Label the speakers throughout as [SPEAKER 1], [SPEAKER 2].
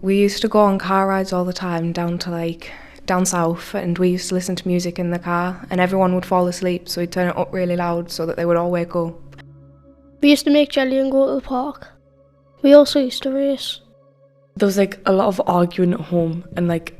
[SPEAKER 1] we used to go on car rides all the time down south, and we used to listen to music in the car, and everyone would fall asleep, so we'd turn it up really loud so that they would all wake up.
[SPEAKER 2] We used to make jelly and go to the park. We also used to race.
[SPEAKER 3] There was like a lot of arguing at home, and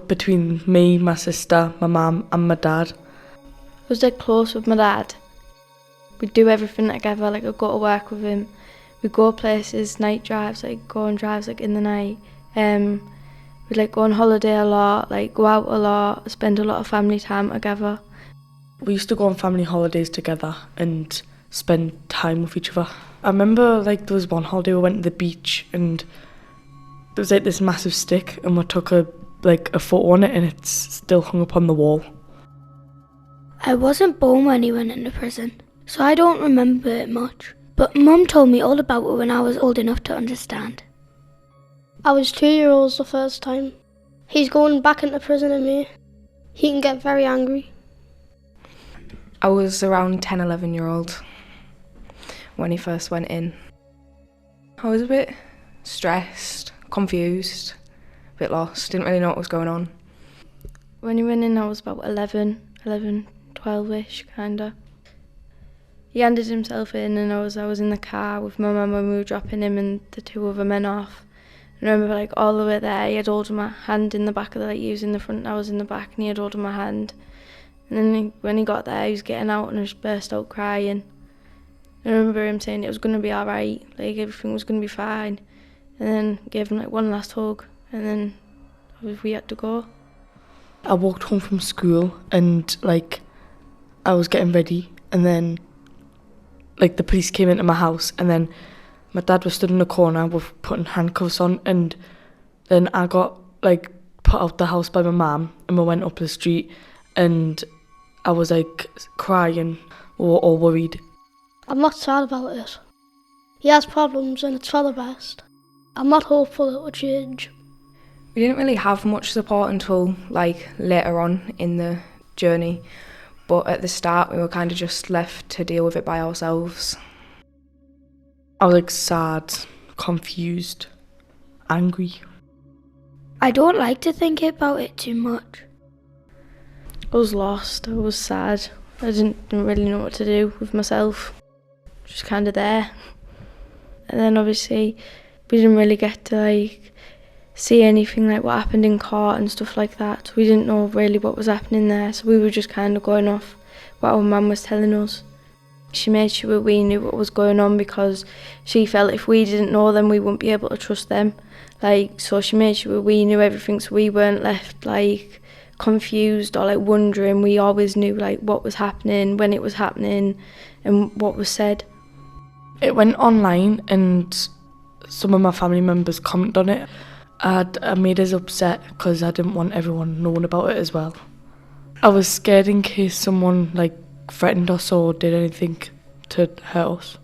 [SPEAKER 3] between me, my sister, my mum and my dad.
[SPEAKER 4] I was dead close with my dad. We'd do everything together, like I'd go to work with him. We'd go places, night drives, like go on drives like in the night. We'd like go on holiday a lot, like go out a lot, spend a lot of family time together.
[SPEAKER 3] We used to go on family holidays together and spend time with each other. I remember there was one holiday we went to the beach, and there was like this massive stick, and we took a photo on it, and it's still hung up on the wall.
[SPEAKER 2] I wasn't born when he went into prison, so I don't remember it much. But Mum told me all about it when I was old enough to understand. I was 2 years old the first time. He's going back into prison in May. He can get very angry.
[SPEAKER 1] I was around 10, 11-year-old when he first went in. I was a bit stressed, confused, a bit lost, didn't really know what was going on.
[SPEAKER 4] When he went in, I was about 11, 12-ish, kinda. He handed himself in, and I was in the car with my mum when we were dropping him and the two other men off. And I remember all the way there, he had hold of my hand in the back of he was in the front, I was in the back, and he had hold of my hand. And then when he got there, he was getting out and I just burst out crying. I remember him saying it was going to be alright, everything was going to be fine. And then gave him one last hug, and then we had to go.
[SPEAKER 3] I walked home from school, and I was getting ready, and then the police came into my house, and then my dad was stood in the corner with putting handcuffs on, and then I got put out the house by my mum, and we went up the street, and I was crying. We were all worried.
[SPEAKER 2] I'm not sad about it. He has problems and it's for the best. I'm not hopeful it will change.
[SPEAKER 1] We didn't really have much support until later on in the journey, but at the start we were kind of just left to deal with it by ourselves.
[SPEAKER 3] I was sad, confused, angry.
[SPEAKER 2] I don't like to think about it too much.
[SPEAKER 4] I was lost, I was sad. I didn't really know what to do with myself. Just kind of there. And then obviously we didn't really get to see anything what happened in court and stuff like that. So we didn't know really what was happening there. So we were just kind of going off what our mum was telling us. She made sure we knew what was going on because she felt if we didn't know them, we wouldn't be able to trust them. So she made sure we knew everything, so we weren't left confused or wondering. We always knew what was happening, when it was happening, and what was said.
[SPEAKER 3] It went online, and some of my family members commented on it. I made us upset because I didn't want everyone knowing about it as well. I was scared in case someone threatened us or did anything to hurt us.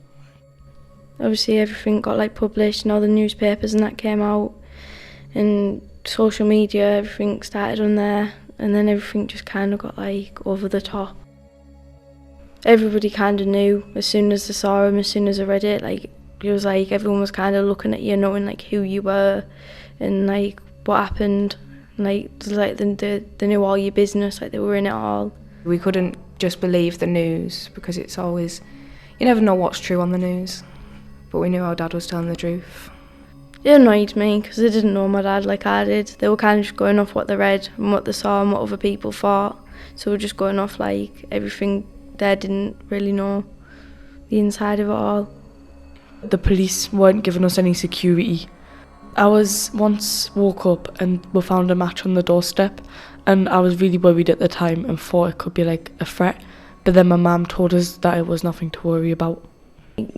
[SPEAKER 4] Obviously everything got published, and all the newspapers and that came out, and social media, everything started on there, and then everything just kind of got over the top. Everybody kind of knew as soon as they saw him, as soon as they read it. It was everyone was kind of looking at you, knowing who you were and what happened. They knew all your business, they were in it all.
[SPEAKER 1] We couldn't just believe the news because it's always, you never know what's true on the news. But we knew our dad was telling the truth.
[SPEAKER 4] It annoyed me because they didn't know my dad like I did. They were kind of just going off what they read and what they saw and what other people thought. So we're just going off everything. They didn't really know the inside of it all.
[SPEAKER 3] The police weren't giving us any security. I was once woke up and we found a match on the doorstep, and I was really worried at the time and thought it could be a threat, but then my mum told us that it was nothing to worry about.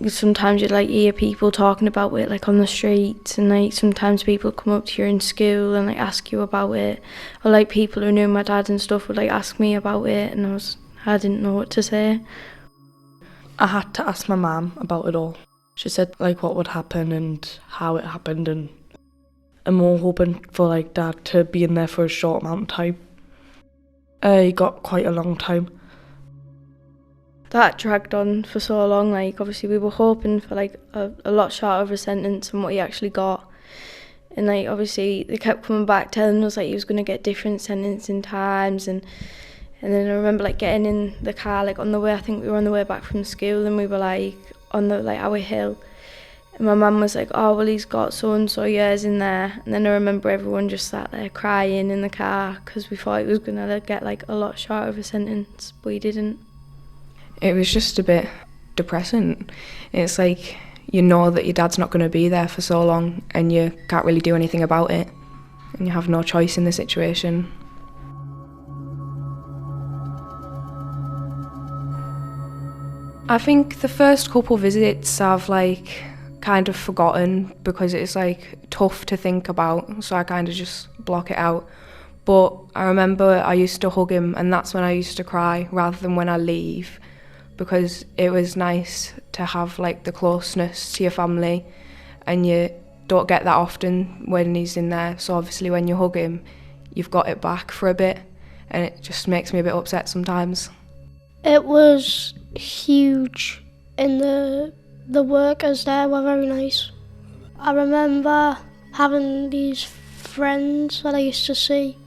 [SPEAKER 4] Sometimes you'd hear people talking about it on the streets, and sometimes people come up to you in school and ask you about it, or people who knew my dad and stuff would ask me about it, and I didn't know what to say.
[SPEAKER 3] I had to ask my mum about it all. She said what would happen and how it happened, and we were hoping for dad to be in there for a short amount of time. He got quite a long time.
[SPEAKER 4] That dragged on for so long. Obviously we were hoping for a lot shorter of a sentence than what he actually got, And like obviously they kept coming back telling us like he was going to get different sentencing times, and then I remember like getting in the car like on the way, I think we were on the way back from school, and we were like on the like our hill, and my mum was like, oh well, he's got so and so years in there. And then I remember everyone just sat there crying in the car because we thought he was going to get like a lot shorter of a sentence, but he didn't.
[SPEAKER 1] It was just a bit depressing. It's like, you know that your dad's not going to be there for so long and you can't really do anything about it, and you have no choice in the situation. I think the first couple visits I've like kind of forgotten because it's like tough to think about, so I kind of just block it out. But I remember I used to hug him, and that's when I used to cry rather than when I leave, because it was nice to have like the closeness to your family, and you don't get that often when he's in there. So obviously when you hug him, you've got it back for a bit, and it just makes me a bit upset sometimes.
[SPEAKER 2] It was huge, and the workers there were very nice. I remember having these friends that I used to see.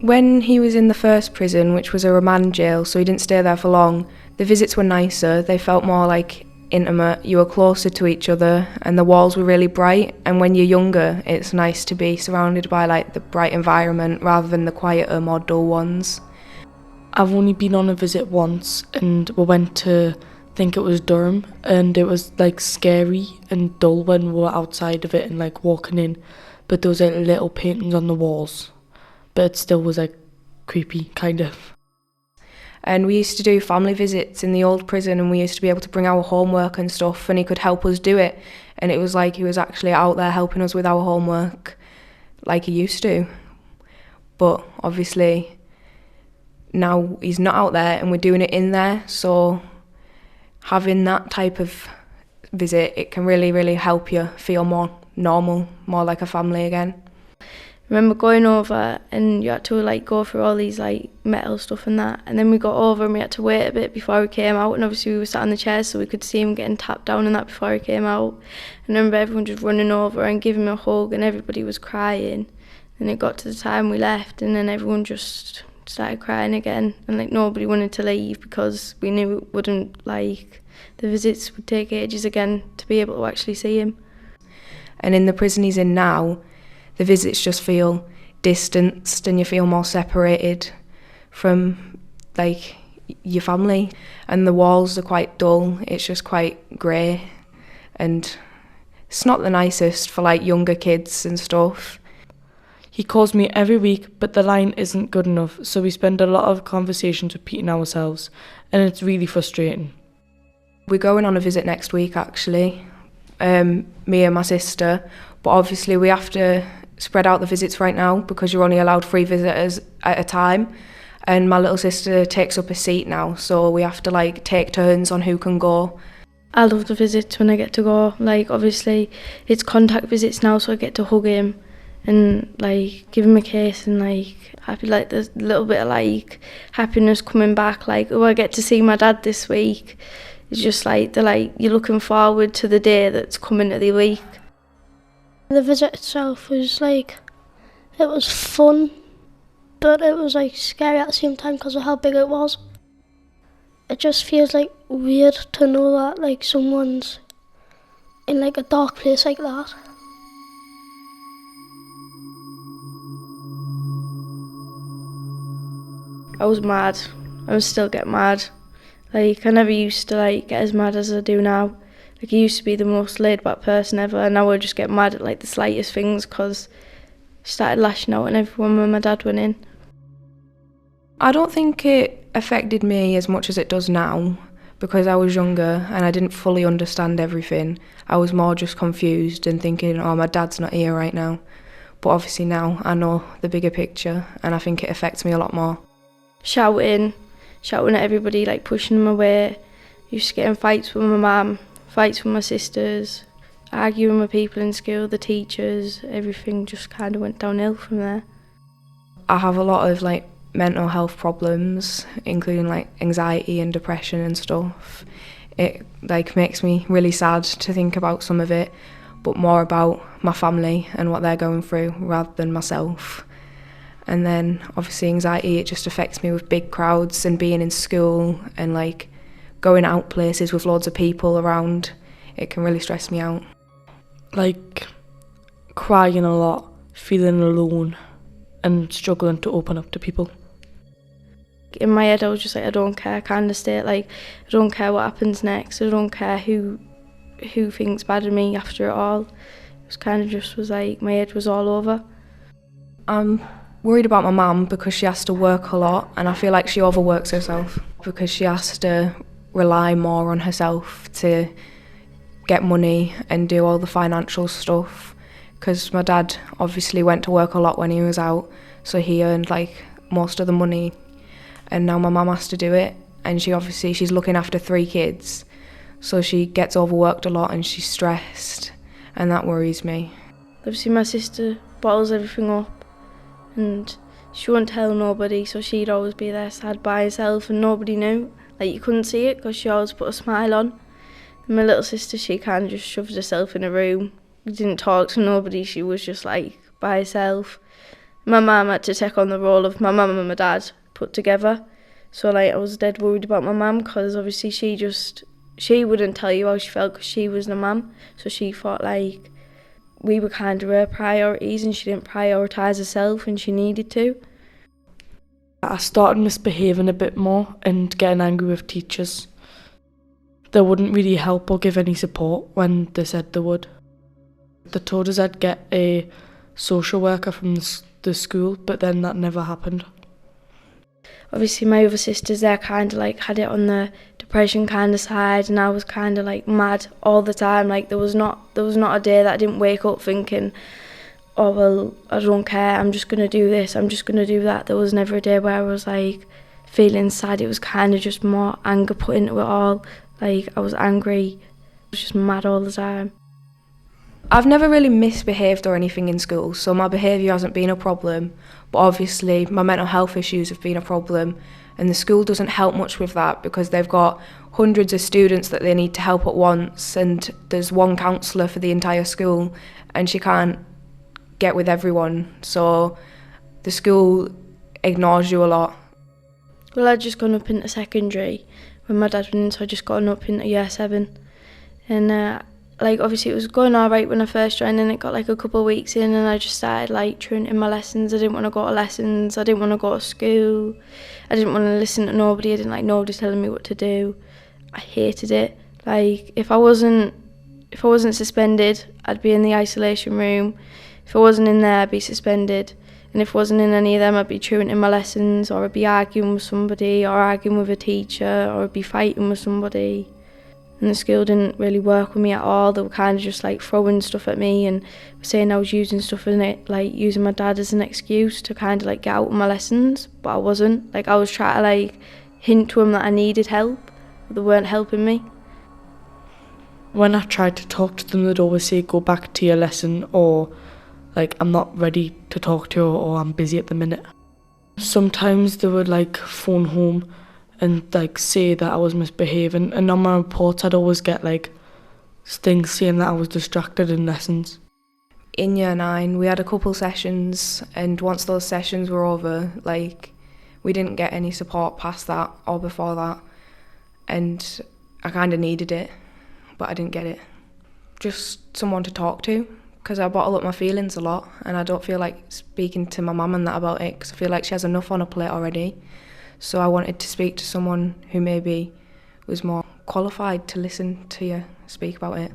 [SPEAKER 1] When he was in the first prison, which was a remand jail, so he didn't stay there for long, the visits were nicer. They felt more like intimate. You were closer to each other, and the walls were really bright. And when you're younger, it's nice to be surrounded by like the bright environment rather than the quieter, more dull ones.
[SPEAKER 3] I've only been on a visit once, and we went to, I think it was Durham, and it was like scary and dull when we were outside of it and like walking in, but there was like little paintings on the walls, but it still was like creepy, kind of.
[SPEAKER 1] And we used to do family visits in the old prison, and we used to be able to bring our homework and stuff, and he could help us do it. And it was like he was actually out there helping us with our homework like he used to. But obviously now he's not out there and we're doing it in there, so having that type of visit, it can really, really help you feel more normal, more like a family again.
[SPEAKER 4] I remember going over and you had to like go through all these like metal stuff and that, and then we got over and we had to wait a bit before we came out, and obviously we were sat on the chairs so we could see him getting tapped down and that before he came out. And I remember everyone just running over and giving him a hug, and everybody was crying. And it got to the time we left, and then everyone just started crying again, and like nobody wanted to leave because we knew it wouldn't, like the visits would take ages again to be able to actually see him.
[SPEAKER 1] And in the prison he's in now, the visits just feel distanced and you feel more separated from like your family, and the walls are quite dull. It's just quite grey, and it's not the nicest for like younger kids and stuff.
[SPEAKER 3] He calls me every week, but the line isn't good enough, so we spend a lot of conversations repeating ourselves, and it's really frustrating.
[SPEAKER 1] We're going on a visit next week actually, me and my sister, but obviously we have to spread out the visits right now because you're only allowed 3 visitors at a time, and my little sister takes up a seat now, so we have to like take turns on who can go.
[SPEAKER 4] I love the visits when I get to go. Like obviously it's contact visits now, so I get to hug him and like give him a kiss, and like happy, like there's a little bit of like happiness coming back, like oh I get to see my dad this week. It's just like they're like you're looking forward to the day that's coming to the week.
[SPEAKER 2] The visit itself was like, it was fun, but it was like scary at the same time because of how big it was. It just feels like weird to know that like someone's in like a dark place like that.
[SPEAKER 4] I was mad. I still get mad. Like I never used to like get as mad as I do now. Like I used to be the most laid back person ever, and now I just get mad at like the slightest things because I started lashing out at everyone when my dad went in.
[SPEAKER 1] I don't think it affected me as much as it does now because I was younger and I didn't fully understand everything. I was more just confused and thinking, oh, my dad's not here right now. But obviously now I know the bigger picture, and I think it affects me a lot more.
[SPEAKER 4] Shouting at everybody, like pushing them away. Used to get in fights with my mum, fights with my sisters, arguing with people in school, the teachers, everything just kind of went downhill from there.
[SPEAKER 1] I have a lot of like mental health problems, including like anxiety and depression and stuff. It like makes me really sad to think about some of it, but more about my family and what they're going through rather than myself. And then obviously anxiety, it just affects me with big crowds and being in school and like going out places with loads of people around. It can really stress me out.
[SPEAKER 3] Like crying a lot, feeling alone and struggling to open up to people.
[SPEAKER 4] In my head I was just like, I don't care kind of state, like I don't care what happens next, I don't care who thinks bad of me after it all. It was kind of just was like, my head was all over.
[SPEAKER 1] I'm worried about my mum because she has to work a lot, and I feel like she overworks herself because she has to rely more on herself to get money and do all the financial stuff, because my dad obviously went to work a lot when he was out, so he earned like most of the money, and now my mum has to do it, and she's looking after 3 kids, so she gets overworked a lot and she's stressed, and that worries me.
[SPEAKER 4] Obviously my sister bottles everything up and she wouldn't tell nobody, so she'd always be there sad by herself and nobody knew. Like you couldn't see it because she always put a smile on. And my little sister, she kind of just shoved herself in a room, didn't talk to nobody, she was just like by herself. My mum had to take on the role of my mum and my dad put together, so like I was dead worried about my mum because obviously she wouldn't tell you how she felt because she was the mum, so she thought like we were kind of her priorities and she didn't prioritise herself and she needed to.
[SPEAKER 3] I started misbehaving a bit more and getting angry with teachers. They wouldn't really help or give any support when they said they would. They told us I'd get a social worker from the school, but then that never happened.
[SPEAKER 4] Obviously my other sisters, they kind of like had it on the depression kind of side, and I was kind of like mad all the time. Like there was not a day that I didn't wake up thinking, oh well, I don't care, I'm just going to do this, I'm just going to do that. There was never a day where I was like feeling sad. It was kind of just more anger put into it all. Like I was angry, I was just mad all the time.
[SPEAKER 1] I've never really misbehaved or anything in school, so my behaviour hasn't been a problem, but obviously my mental health issues have been a problem, and the school doesn't help much with that because they've got hundreds of students that they need to help at once, and there's one counsellor for the entire school and she can't get with everyone, so the school ignores you a lot.
[SPEAKER 4] Well, I'd just gone up into secondary when my dad went in, so I just gone up into year 7, and like obviously it was going alright when I first joined, and it got like a couple of weeks in and I just started like truanting my lessons. I didn't want to go to lessons, I didn't want to go to school, I didn't want to listen to nobody, I didn't like nobody telling me what to do. I hated it. Like if I wasn't suspended, I'd be in the isolation room. If I wasn't in there, I'd be suspended, and if I wasn't in any of them, I'd be truanting my lessons, or I'd be arguing with somebody, or arguing with a teacher, or I'd be fighting with somebody. And the school didn't really work with me at all. They were kind of just like throwing stuff at me and saying I was using stuff in it, like using my dad as an excuse to kind of like get out of my lessons, but I wasn't. Like I was trying to like hint to them that I needed help, but they weren't helping me.
[SPEAKER 3] When I tried to talk to them, they'd always say go back to your lesson, or like I'm not ready to talk to you, or I'm busy at the minute. Sometimes they would like phone home and like say that I was misbehaving, and on my reports I'd always get like things saying that I was distracted in lessons.
[SPEAKER 1] In year 9 we had a couple sessions, and once those sessions were over, like we didn't get any support past that or before that, and I kind of needed it, but I didn't get it. Just someone to talk to, because I bottle up my feelings a lot and I don't feel like speaking to my mum and that about it, because I feel like she has enough on her plate already. So I wanted to speak to someone who maybe was more qualified to listen to you speak about it.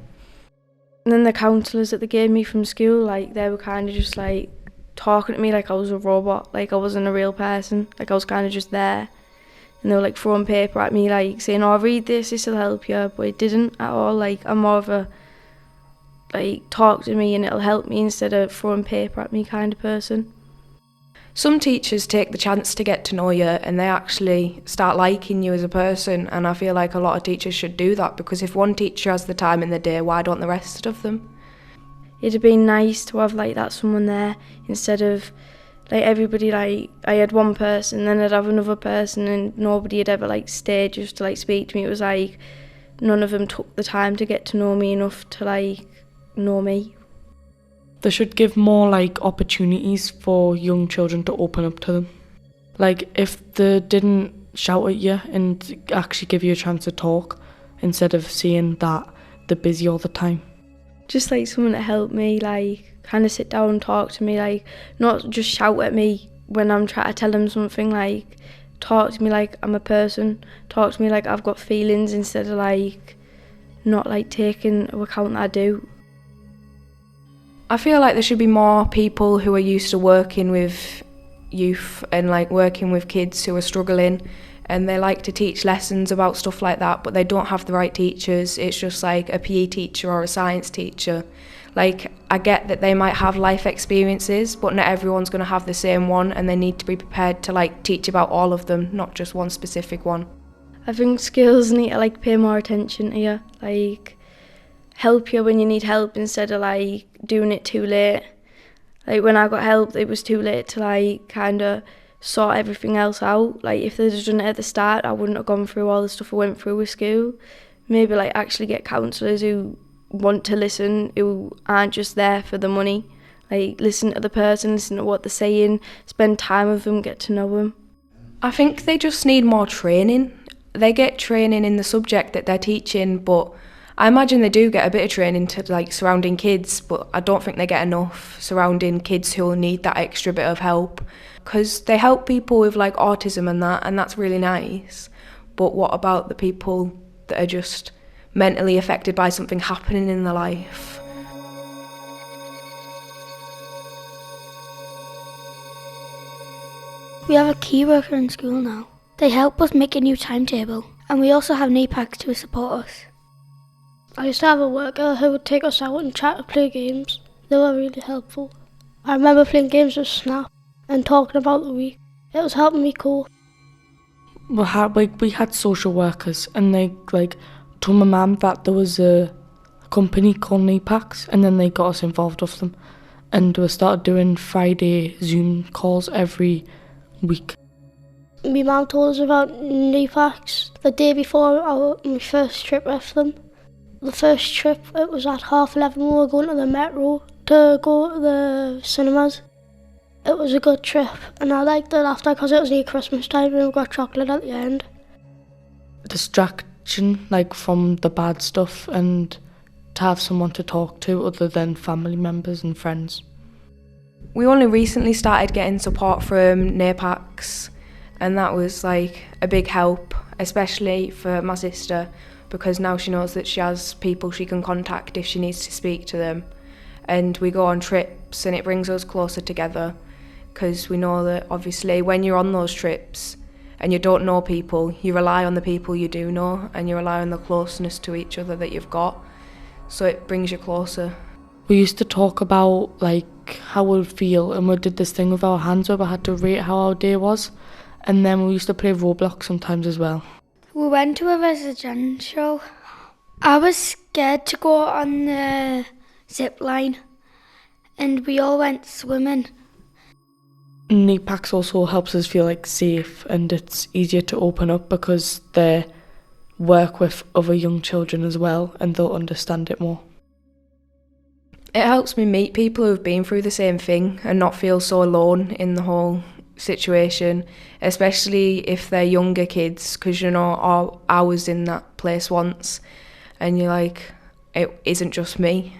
[SPEAKER 4] And then the counsellors that they gave me from school, like they were kind of just like talking to me like I was a robot, like I wasn't a real person, like I was kind of just there. And they were like throwing paper at me, like saying, oh, read this will help you, but it didn't at all. Like I'm more of a like talk to me and it'll help me instead of throwing paper at me kind of person.
[SPEAKER 1] Some teachers take the chance to get to know you and they actually start liking you as a person, and I feel like a lot of teachers should do that, because if one teacher has the time in the day, why don't the rest of them?
[SPEAKER 4] It'd have been nice to have like that someone there instead of like everybody, like I had one person, then I'd have another person, and nobody had ever like stayed just to like speak to me. It was like none of them took the time to get to know me enough to like know me.
[SPEAKER 3] They should give more like opportunities for young children to open up to them. Like if they didn't shout at you and actually give you a chance to talk instead of seeing that they're busy all the time.
[SPEAKER 4] Just like someone to help me, like kind of sit down and talk to me, like not just shout at me when I'm trying to tell them something, like talk to me like I'm a person, talk to me like I've got feelings instead of like not like taking into account that I do.
[SPEAKER 1] I feel like there should be more people who are used to working with youth and like working with kids who are struggling, and they like to teach lessons about stuff like that, but they don't have the right teachers. It's just like a PE teacher or a science teacher. Like, I get that they might have life experiences, but not everyone's going to have the same one, and they need to be prepared to like teach about all of them, not just one specific one.
[SPEAKER 4] I think schools need to like pay more attention to you, like help you when you need help instead of like doing it too late. Like when I got help, it was too late to like kind of sort everything else out. Like if they'd done it at the start, I wouldn't have gone through all the stuff I went through with school. Maybe like actually get counsellors who want to listen, who aren't just there for the money. Like listen to the person, listen to what they're saying, spend time with them, get to know them.
[SPEAKER 1] I think they just need more training. They get training in the subject that they're teaching, but I imagine they do get a bit of training to like surrounding kids, but I don't think they get enough surrounding kids who will need that extra bit of help, because they help people with like autism and that's really nice. But what about the people that are just mentally affected by something happening in their life?
[SPEAKER 2] We have a key worker in school now. They help us make a new timetable, and we also have NEPACS to support us.
[SPEAKER 5] I used to have a worker who would take us out and chat and play games. They were really helpful. I remember playing games with Snap and talking about the week. It was helping me cope.
[SPEAKER 3] We had social workers, and they like told my mum that there was a company called NEPACS, and then they got us involved with them, and we started doing Friday Zoom calls every week.
[SPEAKER 5] My mum told us about NEPACS the day before my first trip with them. The first trip, it was at 11:30, we were going to the metro to go to the cinemas. It was a good trip, and I liked it after because it was near Christmas time and we got chocolate at the end.
[SPEAKER 3] Distraction, like from the bad stuff, and to have someone to talk to other than family members and friends.
[SPEAKER 1] We only recently started getting support from NEPACS, and that was like a big help, especially for my sister, because now she knows that she has people she can contact if she needs to speak to them. And we go on trips, and it brings us closer together, because we know that obviously when you're on those trips and you don't know people, you rely on the people you do know, and you rely on the closeness to each other that you've got, so it brings you closer.
[SPEAKER 3] We used to talk about like how we'd feel, and we did this thing with our hands where we had to rate how our day was, and then we used to play Roblox sometimes as well.
[SPEAKER 2] We went to a residential. I was scared to go on the zip line, and we all went swimming.
[SPEAKER 3] NEPACS also helps us feel like safe, and it's easier to open up because they work with other young children as well, and they'll understand it more.
[SPEAKER 1] It helps me meet people who've been through the same thing and not feel so alone in the whole situation, especially if they're younger kids, because you know, I was in that place once, and you're like, it isn't just me.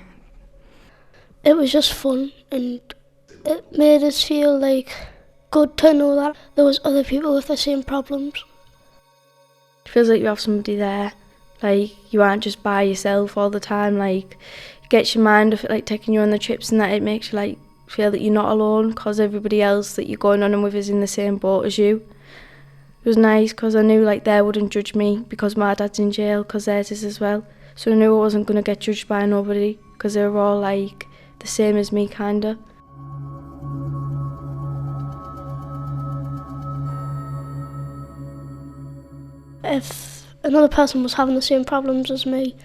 [SPEAKER 5] It was just fun, and it made us feel like good to know that there was other people with the same problems.
[SPEAKER 4] It feels like you have somebody there, like you aren't just by yourself all the time, like it gets your mind off it, like taking you on the trips and that, it makes you like feel that you're not alone because everybody else that you're going on with is in the same boat as you. It was nice because I knew like they wouldn't judge me because my dad's in jail, because theirs is as well, so I knew I wasn't going to get judged by nobody because they were all like the same as me kinda.
[SPEAKER 5] If another person was having the same problems as me,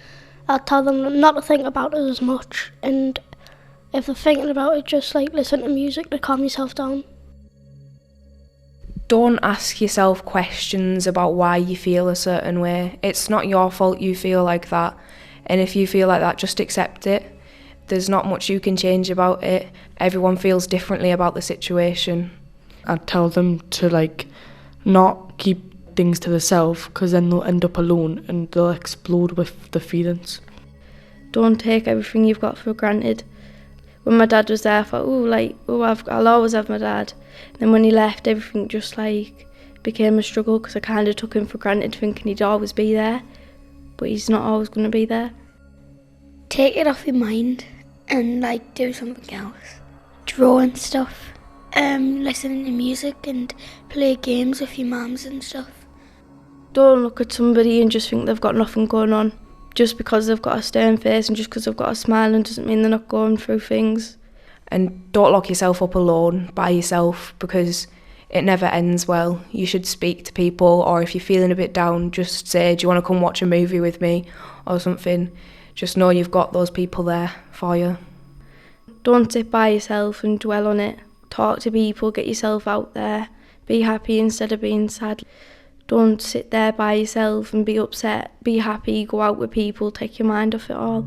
[SPEAKER 5] I'd tell them not to think about it as much, and if they're thinking about it, just like listen to music to calm yourself down.
[SPEAKER 1] Don't ask yourself questions about why you feel a certain way. It's not your fault you feel like that, and if you feel like that, just accept it. There's not much you can change about it. Everyone feels differently about the situation.
[SPEAKER 3] I'd tell them to like not keep things to themselves, because then they'll end up alone and they'll explode with the feelings.
[SPEAKER 4] Don't take everything you've got for granted. When my dad was there, I thought, I'll always have my dad. And then when he left, everything just like became a struggle, because I kind of took him for granted, thinking he'd always be there, but he's not always going to be there.
[SPEAKER 2] Take it off your mind and like do something else. Draw and stuff. Listen to music and play games with your mums and stuff.
[SPEAKER 4] Don't look at somebody and just think they've got nothing going on. Just because they've got a stern face and just because they've got a smile and doesn't mean they're not going through things.
[SPEAKER 1] And don't lock yourself up alone by yourself, because it never ends well. You should speak to people, or if you're feeling a bit down, just say, do you want to come watch a movie with me or something? Just know you've got those people there for you.
[SPEAKER 4] Don't sit by yourself and dwell on it. Talk to people, get yourself out there. Be happy instead of being sad. Don't sit there by yourself and be upset. Be happy, go out with people, take your mind off it all.